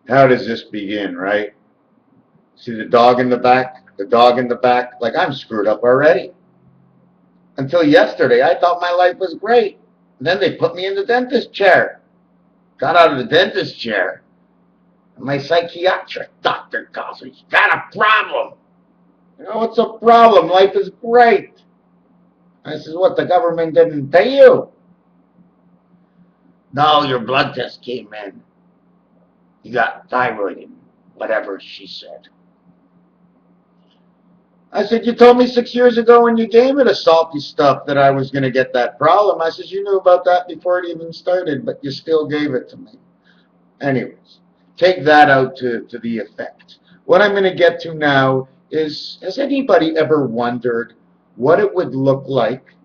How does this begin, right? See the dog in the back? The dog in the back? Like, I'm screwed up already. Until yesterday, I thought my life was great. And then they put me in the dentist chair. Got out of the dentist chair. And my psychiatric doctor calls me. You got a problem. You know, what's a problem? Life is great. I says, what, the government didn't pay you? No, your blood test came in. You got thyroid and whatever she said. I said, you told me 6 years ago when you gave me the salty stuff that I was going to get that problem. I said, you knew about that before it even started, but you still gave it to me. Anyways, take that out to the effect. What I'm going to get to now is, has anybody ever wondered what it would look like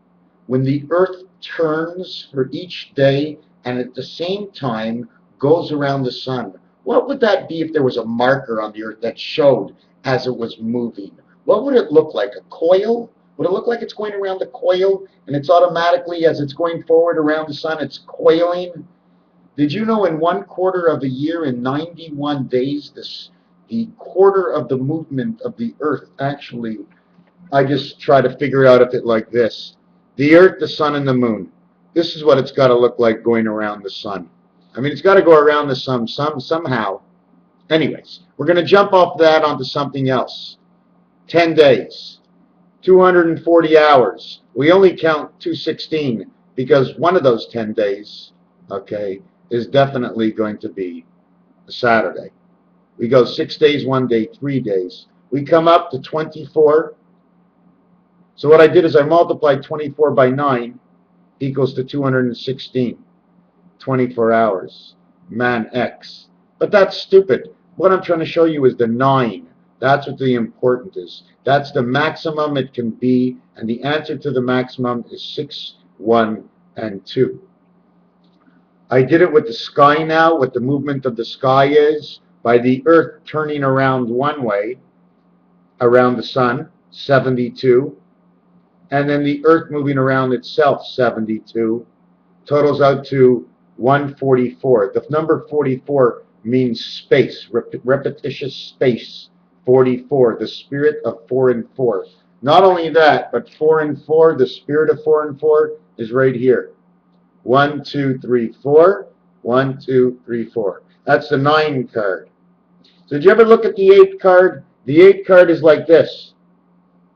when the Earth turns for each day and at the same time goes around the sun? What would that be if there was a marker on the Earth that showed as it was moving? What would it look like? A coil? Would it look like it's going around the coil and it's automatically, as it's going forward around the sun, it's coiling? Did you know in 1/4 of a year, in 91 days, the quarter of the movement of the Earth actually, I just try to figure out if it like this. The Earth, the sun, and the moon. This is what it's got to look like going around the sun. I mean, it's got to go around the sun somehow. Anyways, we're going to jump off that onto something else. 10 days, 240 hours. We only count 216 because one of those 10 days, okay, is definitely going to be a Saturday. We go 6 days, 1 day, 3 days. We come up to 24. So what I did is I multiplied 24 by 9 equals to 216. 24 hours. Man X. But that's stupid. What I'm trying to show you is the 9. That's what the important is. That's the maximum it can be, and the answer to the maximum is 6, 1, and 2. I did it with the sky now, what the movement of the sky is, by the Earth turning around one way, around the sun, 72, and then the Earth moving around itself, 72, totals out to 144. The number 44 means space, repetitious space. 44, the spirit of 4 and 4. Not only that, but 4 and 4, the spirit of 4 and 4 is right here. 1, 2, 3, 4. 1, 2, 3, 4. That's the 9 card. So did you ever look at the 8 card? The 8 card is like this.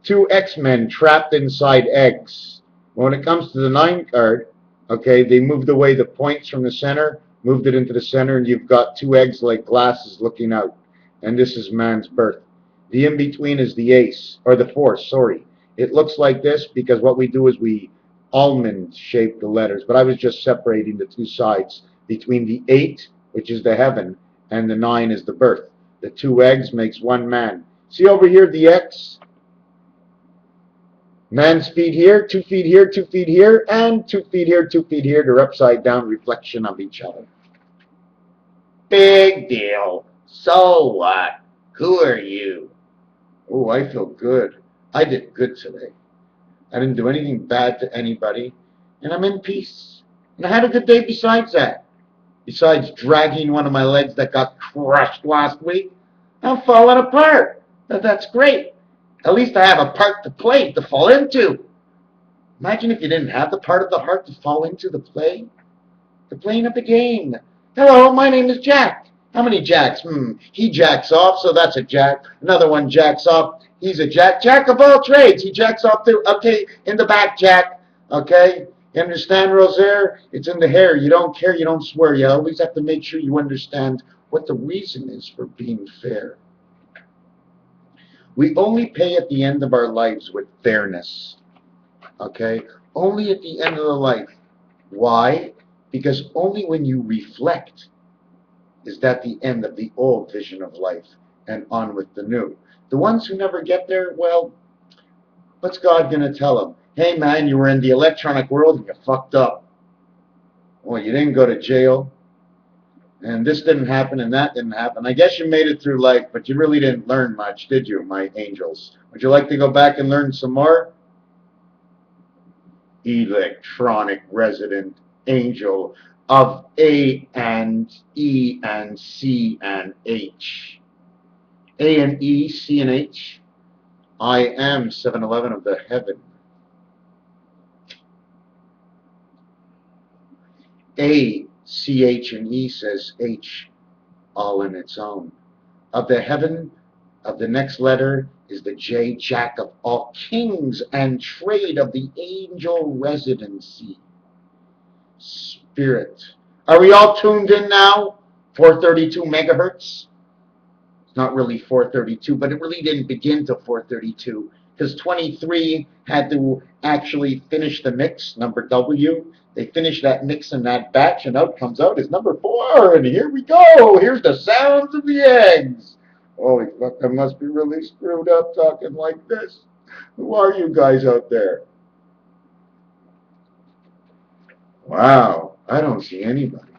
2 X-Men trapped inside eggs. When it comes to the 9 card, okay, they moved away the points from the center, moved it into the center, and you've got 2 eggs like glasses looking out. And this is man's birth. The in-between is the ace, or the force, sorry. It looks like this because what we do is we almond shape the letters, but I was just separating the 2 sides between the 8, which is the heaven, and the 9 is the birth. The 2 eggs makes 1 man. See over here the X? Man's feet here, 2 feet here, 2 feet here, and 2 feet here, 2 feet here. They're upside down reflection of each other. Big deal. So what? Who are you? Oh, I feel good. I did good today. I didn't do anything bad to anybody, and I'm in peace. And I had a good day besides that. Besides dragging one of my legs that got crushed last week, I'm falling apart. That's great. At least I have a part to play, to fall into. Imagine if you didn't have the part of the heart to fall into the play. They're playing up a game. Hello, my name is Jack. How many jacks? He jacks off, so that's a jack. Another one jacks off. He's a jack. Jack of all trades. He jacks off too. Okay, in the back, Jack. Okay? You understand, Rosaire? It's in the hair. You don't care. You don't swear. You always have to make sure you understand what the reason is for being fair. We only pay at the end of our lives with fairness. Okay? Only at the end of the life. Why? Because only when you reflect is that the end of the old vision of life and on with the new. The ones who never get there, well, what's God going to tell them? Hey, man, you were in the electronic world and you fucked up. Well, you didn't go to jail, and this didn't happen and that didn't happen. I guess you made it through life, but you really didn't learn much, did you, my angels? Would you like to go back and learn some more? Electronic resident angel of A and E and C and H. A and E, C and H. I am 7-Eleven of the heaven. A, C, H, and E says H all in its own. Of the heaven, of the next letter is the J, Jack of all kings and trade of the angel residency. Spirit. Are we all tuned in now? 432 megahertz? It's not really 432, but it really didn't begin to 432 because 23 had to actually finish the mix, number W. They finished that mix in that batch, and out comes out is number 4, and here we go. Here's the sounds of the eggs. Holy fuck, I must be really screwed up talking like this. Who are you guys out there? Wow, I don't see anybody.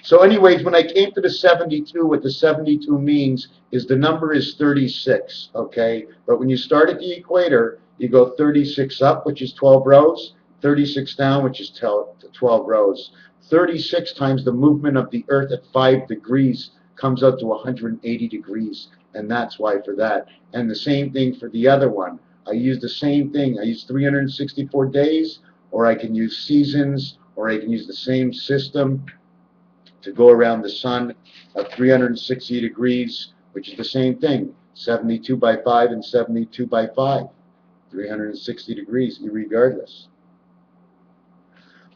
So anyways, when I came to the 72, what the 72 means is the number is 36, okay? But when you start at the equator, you go 36 up, which is 12 rows, 36 down, which is 12 rows. 36 times the movement of the Earth at 5 degrees comes out to 180 degrees, and that's why for that. And the same thing for the other one. I use the same thing. I use 364 days, or I can use seasons, or I can use the same system to go around the sun at 360 degrees, which is the same thing, 72 by 5 and 72 by 5, 360 degrees, irregardless.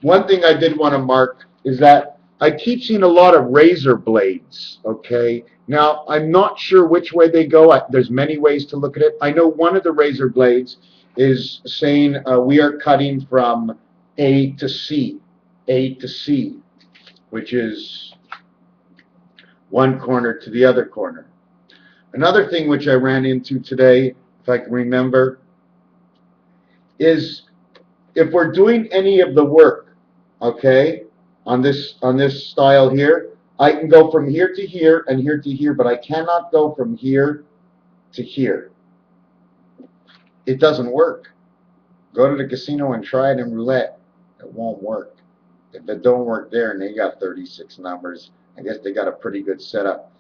One thing I did want to mark is that I keep seeing a lot of razor blades, okay? Now, I'm not sure which way they go. There's many ways to look at it. I know one of the razor blades is saying we are cutting from A to C, which is one corner to the other corner. Another thing which I ran into today, if I can remember, is if we're doing any of the work, okay, on this style here, I can go from here to here and here to here, but I cannot go from here to here. It doesn't work. Go to the casino and try it in roulette. It won't work. If it don't work there and they got 36 numbers, I guess they got a pretty good setup.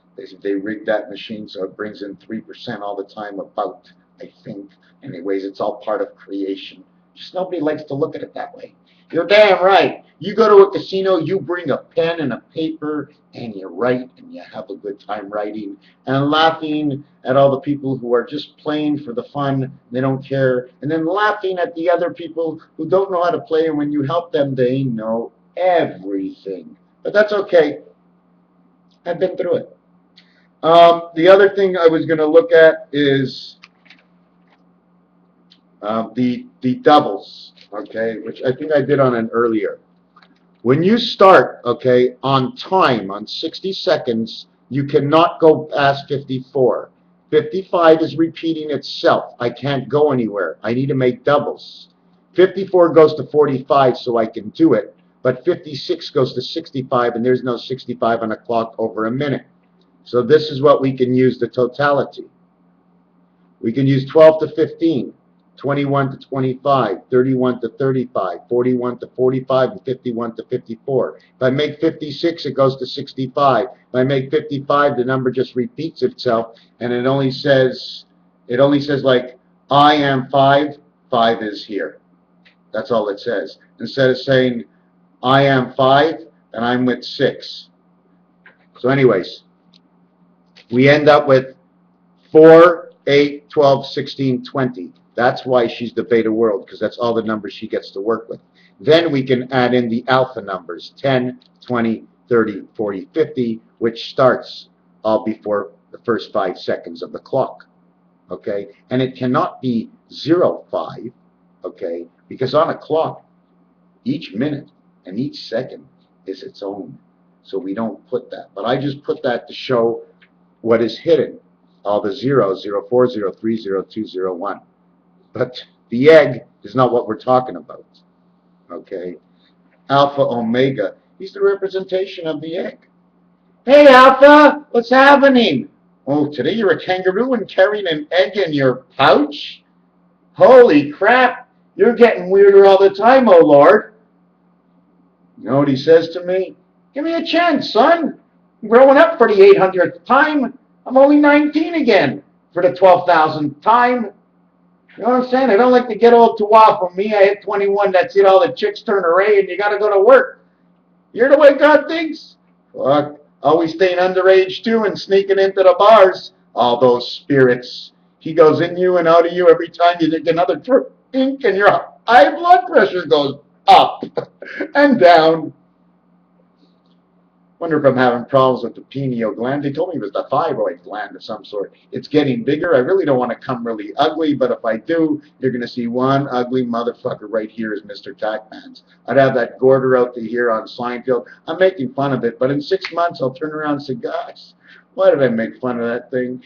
They rigged that machine so it brings in 3% all the time, about, I think. Anyways, it's all part of creation. Just nobody likes to look at it that way. You're damn right. You go to a casino, you bring a pen and a paper, and you write, and you have a good time writing, and laughing at all the people who are just playing for the fun, they don't care, and then laughing at the other people who don't know how to play, and when you help them, they know everything. But that's okay. I've been through it. The other thing I was going to look at is the doubles, okay, which I think I did on an earlier. When you start, okay, on time, on 60 seconds, you cannot go past 54. 55 is repeating itself. I can't go anywhere. I need to make doubles. 54 goes to 45, so I can do it. But 56 goes to 65, and there's no 65 on a clock over a minute. So this is what we can use the totality. We can use 12 to 15, 21 to 25, 31 to 35, 41 to 45, and 51 to 54. If I make 56, it goes to 65. If I make 55, the number just repeats itself, and it only says like, I am 5, 5 is here. That's all it says. Instead of saying, I am 5, and I'm with 6. So anyways, we end up with 4, 8, 12, 16, 20. That's why she's the beta world, because that's all the numbers she gets to work with. Then we can add in the alpha numbers, 10, 20, 30, 40, 50, which starts all before the first 5 seconds of the clock. Okay? And it cannot be 0, 5, okay? Because on a clock, each minute and each second is its own. So we don't put that. But I just put that to show what is hidden. All the zeros, 0, 4, 0, 3, 0, 2, 0, 1. But the egg is not what we're talking about. Okay? Alpha, Omega. He's the representation of the egg. Hey, Alpha! What's happening? Oh, today you're a kangaroo and carrying an egg in your pouch? Holy crap! You're getting weirder all the time, oh Lord. You know what he says to me? Give me a chance, son. I'm growing up for the 800th time. I'm only 19 again for the 12,000th time. You know what I'm saying? I don't like to get old too often. Me, I hit 21. That's it. All the chicks turn array, and you got to go to work. You're the way God thinks. Fuck. Always staying underage too and sneaking into the bars. All those spirits. He goes in you and out of you every time you take another drink, and your high blood pressure goes up and down. Wonder if I'm having problems with the pineal gland. They told me it was the thyroid gland of some sort. It's getting bigger. I really don't want to come really ugly, but if I do, you're going to see one ugly motherfucker right here is Mr. Tackman's. I'd have that Gorder out to here on Seinfeld. I'm making fun of it, but in 6 months I'll turn around and say, gosh, why did I make fun of that thing?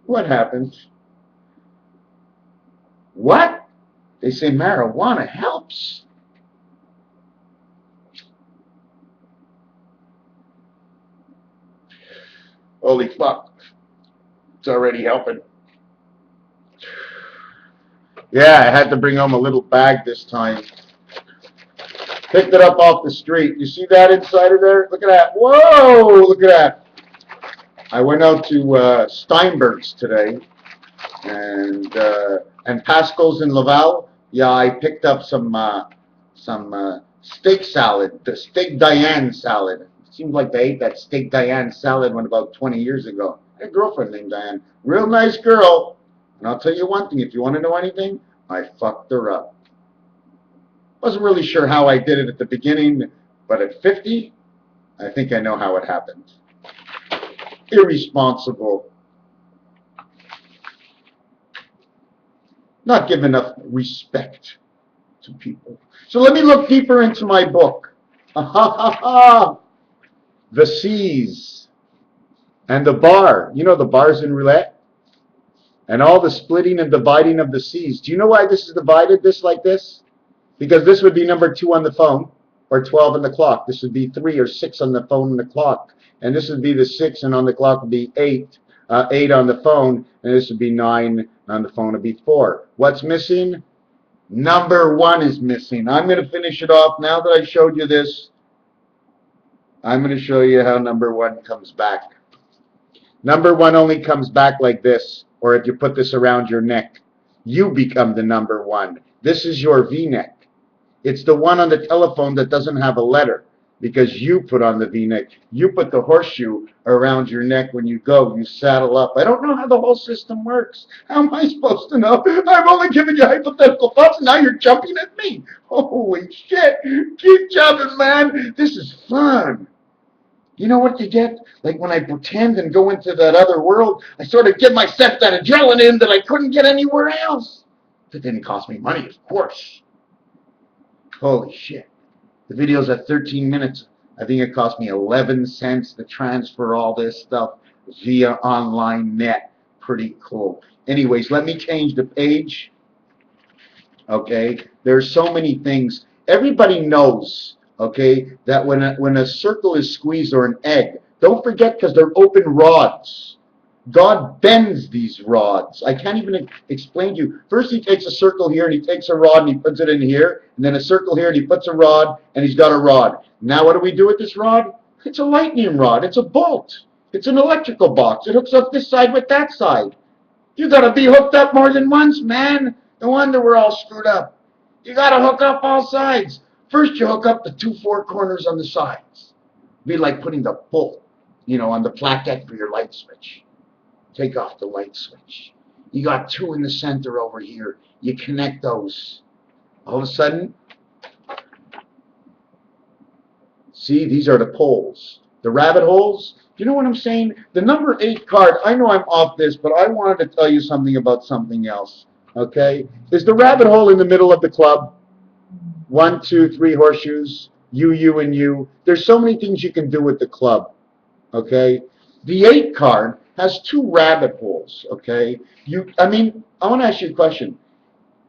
What happened? What? They say marijuana helps. Holy fuck. It's already helping. Yeah, I had to bring home a little bag this time. Picked it up off the street. You see that inside of there? Look at that. Whoa, look at that. I went out to Steinberg's today and Pasco's in Laval. Yeah, I picked up some steak salad, the steak Diane salad. It seems like they ate that steak Diane salad one about 20 years ago. I had a girlfriend named Diane. Real nice girl. And I'll tell you one thing, if you want to know anything, I fucked her up. Wasn't really sure how I did it at the beginning, but at 50, I think I know how it happened. Irresponsible. Not give enough respect to people. So let me look deeper into my book. The seas and the bar. You know the bars in roulette? And all the splitting and dividing of the seas. Do you know why this is divided this like this? Because this would be number 2 on the phone, or 12 on the clock. This would be 3 or 6 on the phone and the clock. And this would be the 6, and on the clock would be 8. 8 on the phone, and this would be 9 on the phone would be 4. What's missing? Number 1 is missing. I'm going to finish it off. Now that I showed you this, I'm going to show you how number 1 comes back. Number 1 only comes back like this, or if you put this around your neck, you become the number 1. This is your V-neck. It's the one on the telephone that doesn't have a letter because you put on the V-neck. You put the horseshoe around your neck when you go. You saddle up. I don't know how the whole system works. How am I supposed to know? I've only given you hypothetical thoughts and now you're jumping at me. Holy shit. Keep jumping, man. This is fun. You know what you get? Like when I pretend and go into that other world, I sort of give myself that adrenaline that I couldn't get anywhere else. That didn't cost me money, of course. Holy shit. The video's at 13 minutes. I think it cost me 11 cents to transfer all this stuff via online net. Pretty cool. Anyways, let me change the page. Okay? There's so many things. Everybody knows, okay, that when a circle is squeezed or an egg, don't forget because they're open rods. God bends these rods. I can't even explain to you. First he takes a circle here and he takes a rod and he puts it in here, and then a circle here and he puts a rod and he's got a rod. Now what do we do with this rod? It's a lightning rod. It's a bolt. It's an electrical box. It hooks up this side with that side. You got to be hooked up more than once, man. No wonder we're all screwed up. You got to hook up all sides. First you hook up the 2 4 corners on the sides. Be like putting the bolt, on the plaquette for your light switch. Take off the light switch. You got 2 in the center over here. You connect those. All of a sudden, see, these are the poles. The rabbit holes. Do you know what I'm saying? The number 8 card, I know I'm off this, but I wanted to tell you something about something else. Okay? Is the rabbit hole in the middle of the club? 1, 2, 3 horseshoes. You, and you. There's so many things you can do with the club. Okay? The 8 card has 2 rabbit holes, okay? I want to ask you a question.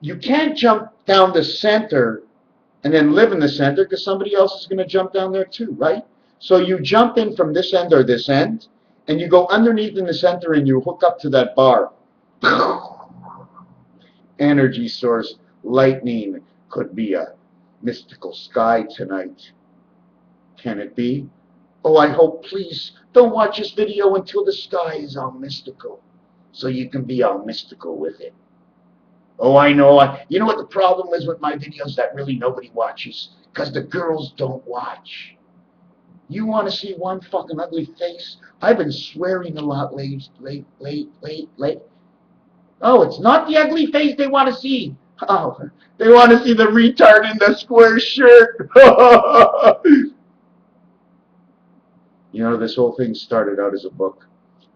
You can't jump down the center and then live in the center because somebody else is going to jump down there too, right? So you jump in from this end or this end, and you go underneath in the center and you hook up to that bar. Energy source, lightning, could be a mystical sky tonight. Can it be? Oh, I hope, please, don't watch this video until the sky is all mystical, so you can be all mystical with it. Oh, I know. You know what the problem is with my videos that really nobody watches? Because the girls don't watch. You want to see one fucking ugly face? I've been swearing a lot lately. Oh, it's not the ugly face they want to see. Oh, they want to see the retard in the square shirt. You know, this whole thing started out as a book.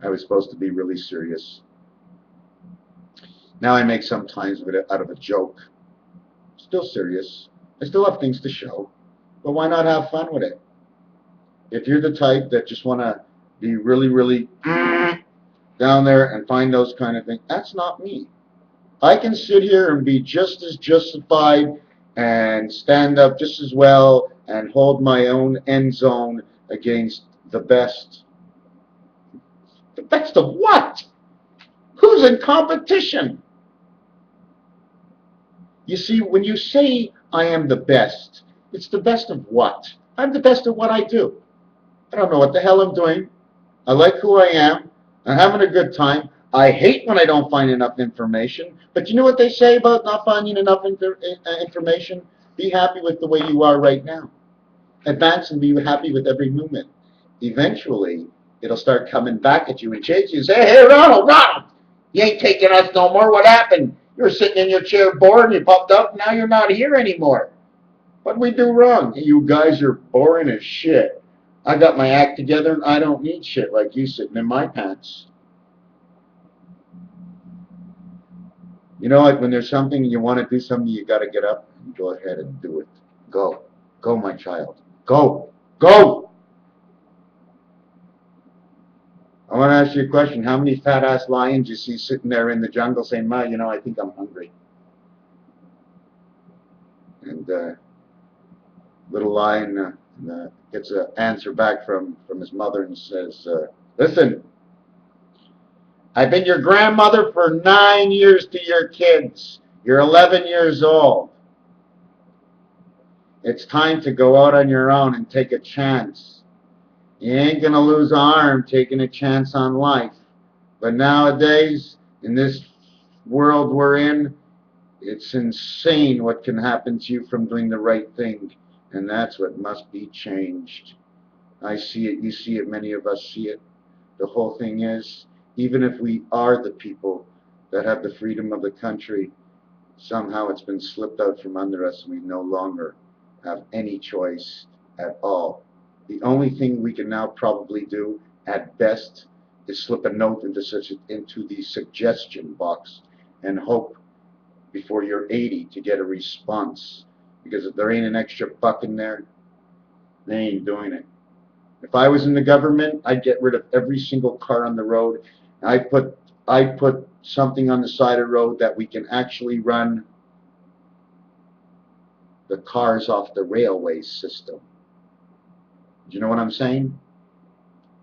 I was supposed to be really serious. Now I make sometimes out of a joke. Still serious. I still have things to show. But why not have fun with it? If you're the type that just want to be really, really down there and find those kind of things, that's not me. I can sit here and be just as justified and stand up just as well and hold my own end zone against the best. The best of what? Who's in competition? You see, when you say I am the best, it's the best of what? I'm the best at what I do. I don't know what the hell I'm doing. I like who I am. I'm having a good time. I hate when I don't find enough information. But you know what they say about not finding enough information? Be happy with the way you are right now. Advance and be happy with every movement. Eventually, it'll start coming back at you and chase you and say, hey, Ronald, you ain't taking us no more. What happened? You were sitting in your chair bored and you popped up. Now you're not here anymore. What did we do wrong? You guys are boring as shit. I got my act together and I don't need shit like you sitting in my pants. You know, like when there's something you want to do something, you got to get up and go ahead and do it. Go. Go, my child. Go. Go. I want to ask you a question. How many fat-ass lions you see sitting there in the jungle saying, Ma, you know, I think I'm hungry. And little lion gets an answer back from his mother and says, listen, I've been your grandmother for 9 years to your kids. You're 11 years old. It's time to go out on your own and take a chance. You ain't going to lose an arm taking a chance on life. But nowadays, in this world we're in, it's insane what can happen to you from doing the right thing. And that's what must be changed. I see it, you see it, many of us see it. The whole thing is, even if we are the people that have the freedom of the country, somehow it's been slipped out from under us and we no longer have any choice at all. The only thing we can now probably do at best is slip a note into the suggestion box and hope before you're 80 to get a response. Because if there ain't an extra buck in there, they ain't doing it. If I was in the government, I'd get rid of every single car on the road. I'd put something on the side of the road that we can actually run the cars off the railway system. Do you know what I'm saying?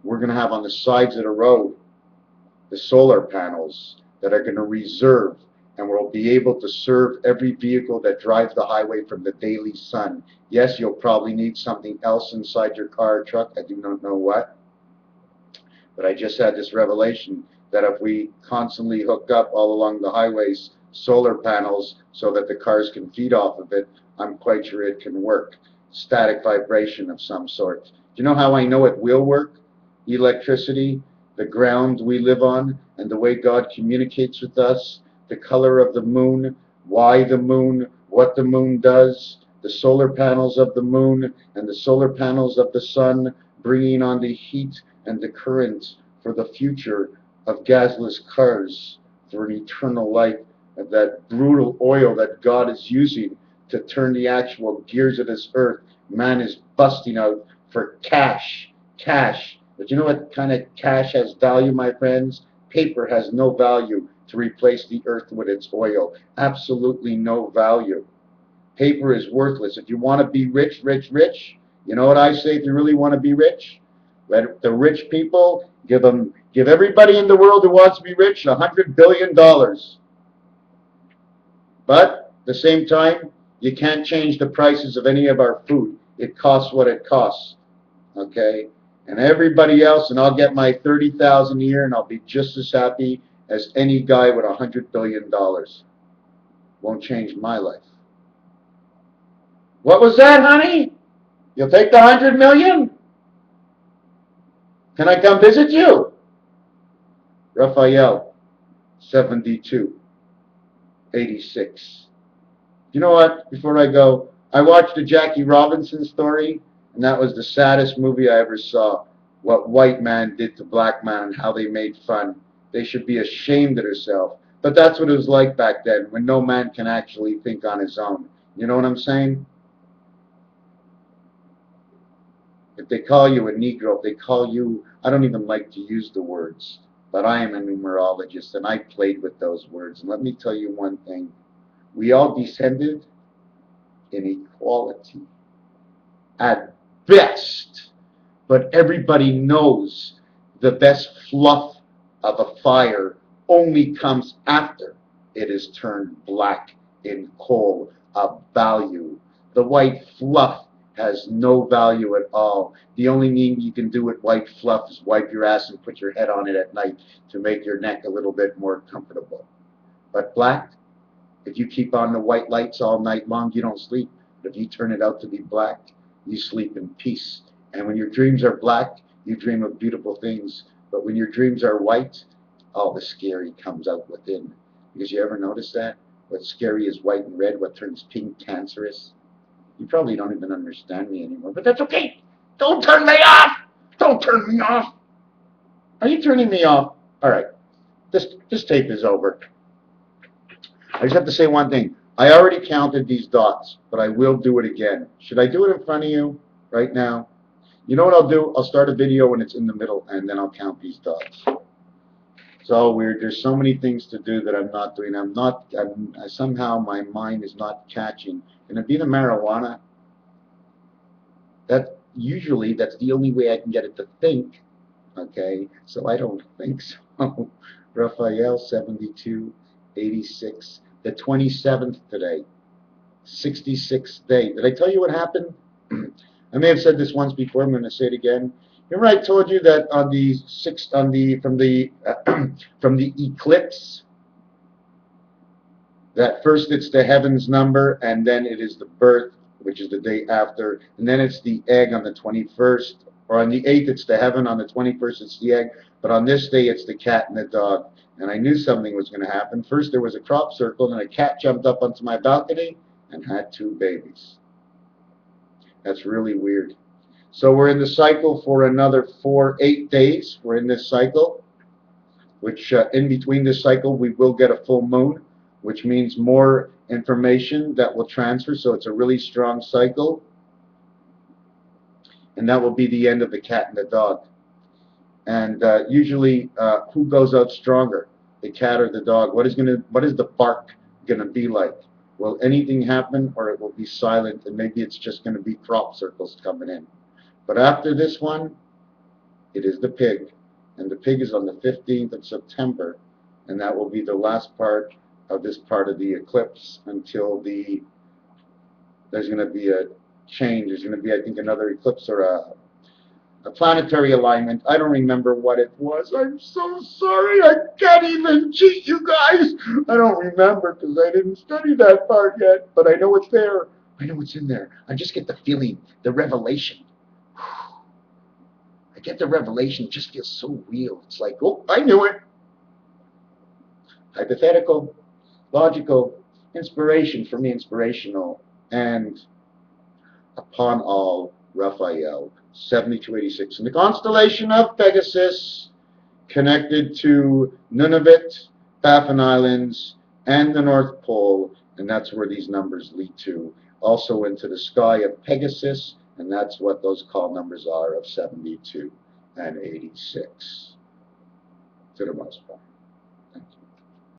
We're going to have on the sides of the road the solar panels that are going to reserve, and we'll be able to serve every vehicle that drives the highway from the daily sun. Yes, you'll probably need something else inside your car or truck. I do not know what. But I just had this revelation that if we constantly hook up all along the highways solar panels so that the cars can feed off of it, I'm quite sure it can work. Static vibration of some sort. Do you know how I know it will work? Electricity, the ground we live on, and the way God communicates with us, the color of the moon, why the moon, what the moon does, the solar panels of the moon and the solar panels of the sun bringing on the heat and the current for the future of gasless cars, for an eternal life, of that brutal oil that God is using to turn the actual gears of this earth. Man is busting out for cash. But you know what kind of cash has value, my friends? Paper has no value to replace the earth with its oil. Absolutely no value. Paper is worthless. If you want to be rich, you know what I say if you really want to be rich? Let the rich people give everybody in the world who wants to be rich $100 billion. But at the same time, you can't change the prices of any of our food. It costs what it costs. Okay? And everybody else, and I'll get my 30,000 a year, and I'll be just as happy as any guy with $100 billion. Won't change my life. What was that, honey? You'll take the 100 million? Can I come visit you? Raphael, 7286. You know what? Before I go, I watched a Jackie Robinson story, and that was the saddest movie I ever saw. What white man did to black man and how they made fun. They should be ashamed of themselves. But that's what it was like back then, when no man can actually think on his own. You know what I'm saying? If they call you a Negro, if they call you, I don't even like to use the words, but I am a numerologist, and I played with those words. And let me tell you one thing. We all descended in equality at best, but everybody knows the best fluff of a fire only comes after it is turned black in coal of value. The white fluff has no value at all. The only thing you can do with white fluff is wipe your ass and put your head on it at night to make your neck a little bit more comfortable. But black, if you keep on the white lights all night long, you don't sleep. But if you turn it out to be black, you sleep in peace. And when your dreams are black, you dream of beautiful things. But when your dreams are white, all the scary comes out within. Because you ever notice that? What's scary is white and red. What turns pink, cancerous. You probably don't even understand me anymore, but that's okay. Don't turn me off. Don't turn me off. Are you turning me off? All right. This tape is over. I just have to say one thing. I already counted these dots, but I will do it again. Should I do it in front of you right now? You know what I'll do? I'll start a video when it's in the middle, and then I'll count these dots. It's all weird. There's so many things to do that I'm not doing. Somehow my mind is not catching. Can it be the marijuana? Usually that's the only way I can get it to think. Okay, so I don't think so. Raphael, 7286, the 27th today, 66th day. Did I tell you what happened? I may have said this once before. I'm going to say it again. Remember, I told you that on the from the eclipse, that first it's the heavens number, and then it is the birth, which is the day after, and then it's the egg on the 21st, or on the 8th it's the heaven, on the 21st it's the egg, but on this day it's the cat and the dog. And I knew something was going to happen. First there was a crop circle, and a cat jumped up onto my balcony and had 2 babies. That's really weird. So we're in the cycle for another 8 days. We're in this cycle, which in between this cycle we will get a full moon, which means more information that will transfer. So it's a really strong cycle. And that will be the end of the cat and the dog. And usually, who goes out stronger, the cat or the dog? What is the bark gonna be like? Will anything happen, or it will be silent, and maybe it's just gonna be crop circles coming in? But after this one, it is the pig, and the pig is on the 15th of September, and that will be the last part of this part of the eclipse until there's gonna be a change. There's gonna be, I think, another eclipse or a planetary alignment. I don't remember what it was. I'm so sorry. I can't even cheat you guys. I don't remember because I didn't study that part yet, but I know it's there. I know it's in there. I just get the feeling, the revelation. I get the revelation. It just feels so real. It's like, oh, I knew it. Hypothetical, logical, inspiration, for me, inspirational, and upon all, Raphael, 7286, in the constellation of Pegasus, connected to Nunavut, Baffin Islands, and the North Pole, and that's where these numbers lead to. Also into the sky of Pegasus, and that's what those call numbers are of 72 and 86, to the most part.